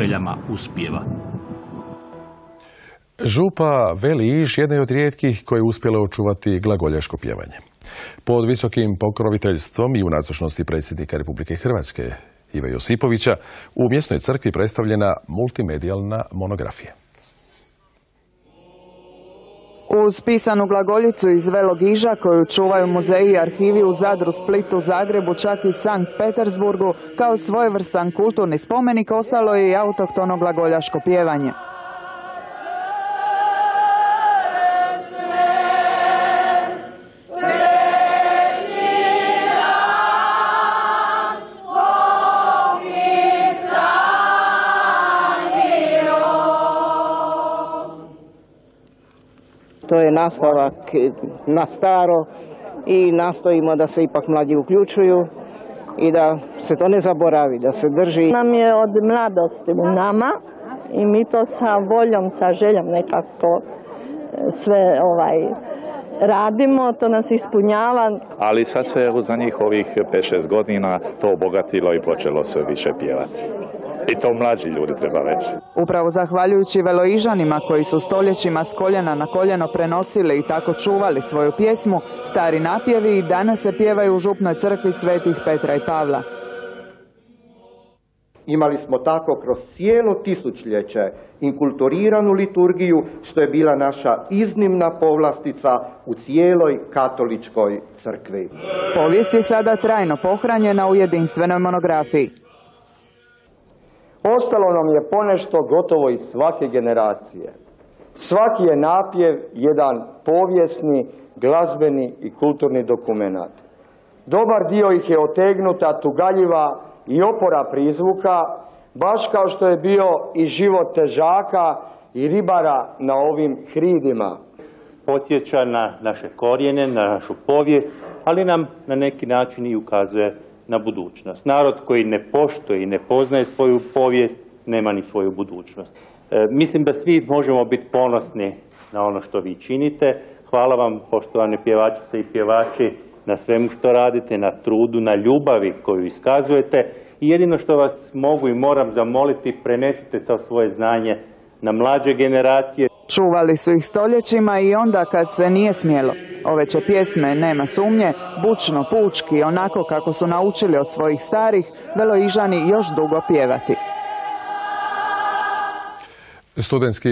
željama uspijeva. Župa Veli Iž jedna je od rijetkih koje je uspjela očuvati glagoljaško pjevanje. Pod visokim pokroviteljstvom i u nazočnosti predsjednika Republike Hrvatske Ive Josipovića u mjesnoj crkvi predstavljena multimedijalna monografija. Uz pisanu glagoljicu iz Velog Iža koju čuvaju muzeji i arhivi u Zadru, Splitu, Zagrebu, čak i Sankt Petersburgu, kao svojevrstan kulturni spomenik ostalo je i autohtono glagoljaško pjevanje. To je nastavak na staro i nastojimo da se ipak mlađi uključuju i da se to ne zaboravi, da se drži. Nam je od mladosti u nama i mi to sa voljom, sa željom nekako sve radimo, to nas ispunjava. Ali sad se u zadnjih ovih 5-6 godina to obogatilo i počelo se više pjevati. I to mlađi ljudi treba reći. Upravo zahvaljujući Veloižanima koji su stoljećima s koljena na koljeno prenosili i tako čuvali svoju pjesmu, stari napjevi i danas se pjevaju u župnoj crkvi svetih Petra i Pavla. Imali smo tako kroz cijelo tisućljeće inkulturiranu liturgiju, što je bila naša iznimna povlastica u cijeloj katoličkoj crkvi. Povijest je sada trajno pohranjena u jedinstvenoj monografiji. Ostalo nam je ponešto gotovo iz svake generacije. Svaki je napjev jedan povijesni, glazbeni i kulturni dokumenat. Dobar dio ih je otegnuta, tugaljiva i opora prizvuka, baš kao što je bio i život težaka i ribara na ovim hridima. Podsjeća na naše korijene, na našu povijest, ali nam na neki način i ukazuje na budućnost. Narod koji ne poštuje i ne poznaje svoju povijest, nema ni svoju budućnost. Mislim da svi možemo biti ponosni na ono što vi činite. Hvala vam, poštovane pjevačice i pjevači, na svemu što radite, na trudu, na ljubavi koju iskazujete. I jedino što vas mogu i moram zamoliti, prenesite to svoje znanje na mlađe generacije. Čuvali su ih stoljećima i onda kad se nije smjelo. Ove će pjesme, nema sumnje, bučno, pučki, onako kako su naučili od svojih starih, Veloižani još dugo pjevati. Studentski